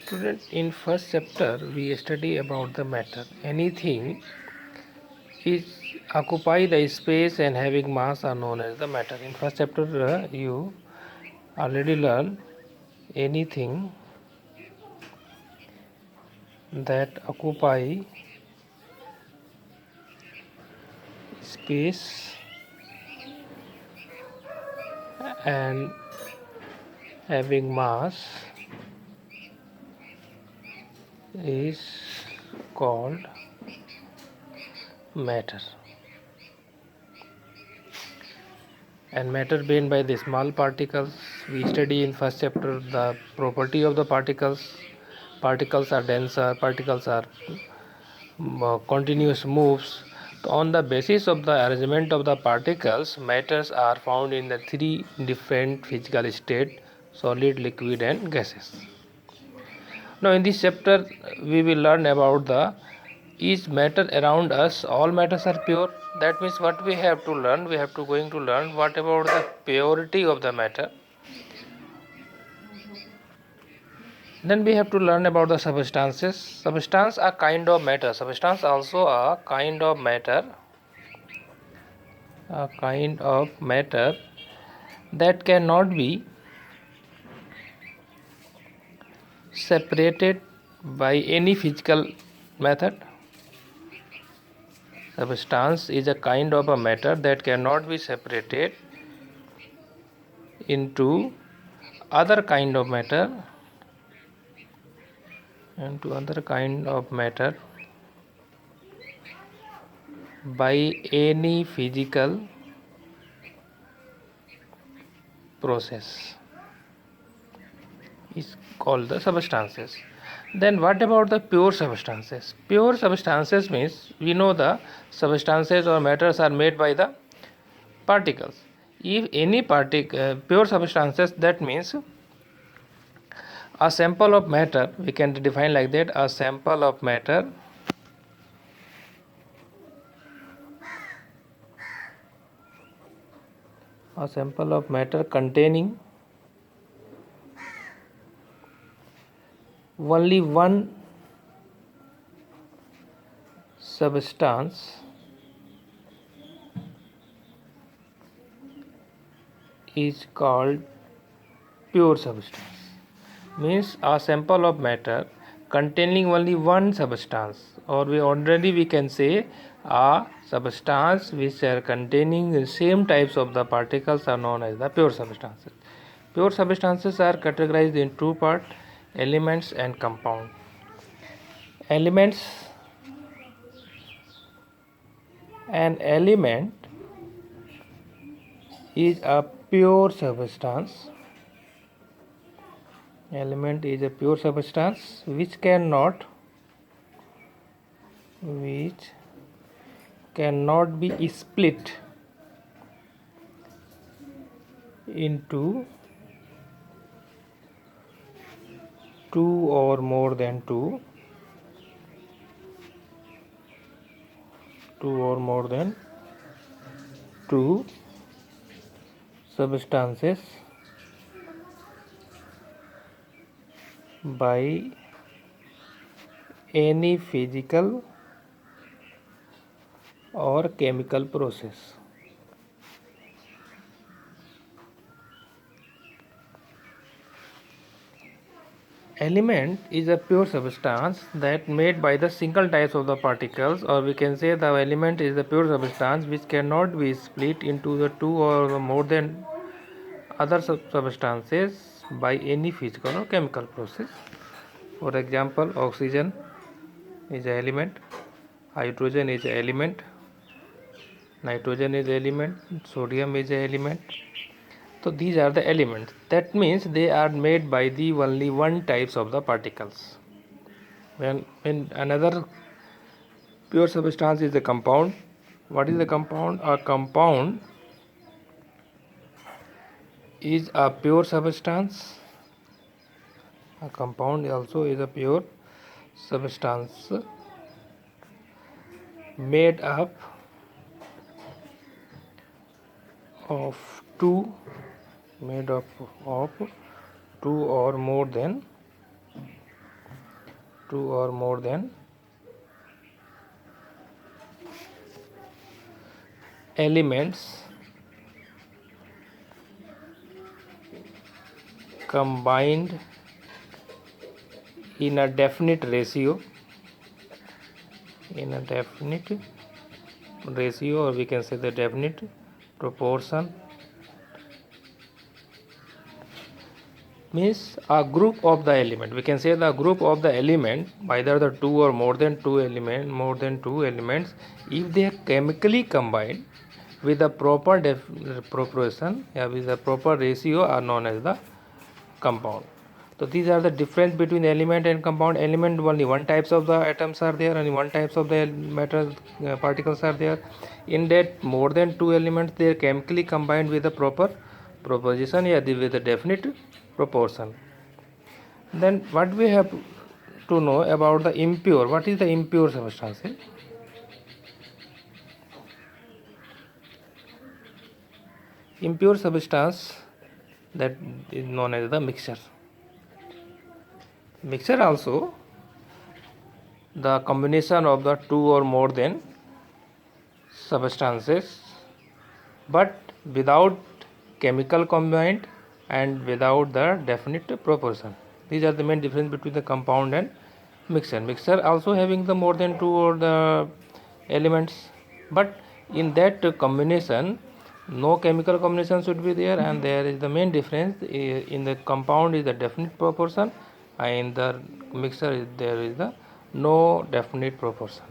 Student, in first chapter we study about the matter. Anything is occupy the space and having mass are known as the matter. In first chapter you already learned anything that occupy space and having mass is called matter. And matter being by the small particles. We study in first chapter the property of the particles. Particles are denser, particles are continuous moves. So on the basis of the arrangement of the particles, matters are found in the three different physical states: solid, liquid and gases. Now in this chapter we will learn about the is matter around us all matters are pure. That means what we have to learn, we have to going to learn what about the purity of the matter. Then we have to learn about the substances. Substance are kind of matter. Substance also a kind of matter. A kind of matter that cannot be separated by any physical method. Substance is a kind of a matter that cannot be separated into other kind of matter by any physical process is called the substances. Then what about the pure substances? Pure substances means we know the substances or matters are made by the particles. If any pure substances, that means a sample of matter, we can define like that: a sample of matter containing only one substance is called pure substance. Means a sample of matter containing only one substance, or we can say a substance which are containing the same types of the particles are known as the pure substances. Pure substances are categorized in two parts: elements and compound. Elements, an element is a pure substance. Element is a pure substance which cannot be split into two or more than two substances by any physical or chemical process. Element is a pure substance that made by the single types of the particles, or we can say the element is a pure substance which cannot be split into the two or more than other substances by any physical or chemical process. For example, oxygen is an element, hydrogen is an element, nitrogen is an element, sodium is an element. So these are the elements. That means they are made by the only one types of the particles. When another pure substance is a compound. What is a compound? A compound is a pure substance. A compound also is a pure substance made up of two or more than two or more than elements combined in a definite ratio, or we can say the definite proportion, means a group of the element. We can say the group of the element, either the two or more than two elements, if they are chemically combined with a proper proportion, with a proper ratio, are known as the compound. So these are the difference between element and compound. Element, only one types of the atoms are there, and one types of the matter particles are there. In that more than two elements, they are chemically combined with a proper proportion, with a definite proportion. Then what we have to know about the impure? What is the impure substance? Impure substance, that is known as the mixture. Mixture also the combination of the two or more than substances, but without chemical combined and without the definite proportion. These are the main difference between the compound and mixture. Mixture also having the more than two or the elements, but in that combination no chemical combination should be there, and there is the main difference. In the compound is the definite proportion, and in the mixture there is the no definite proportion.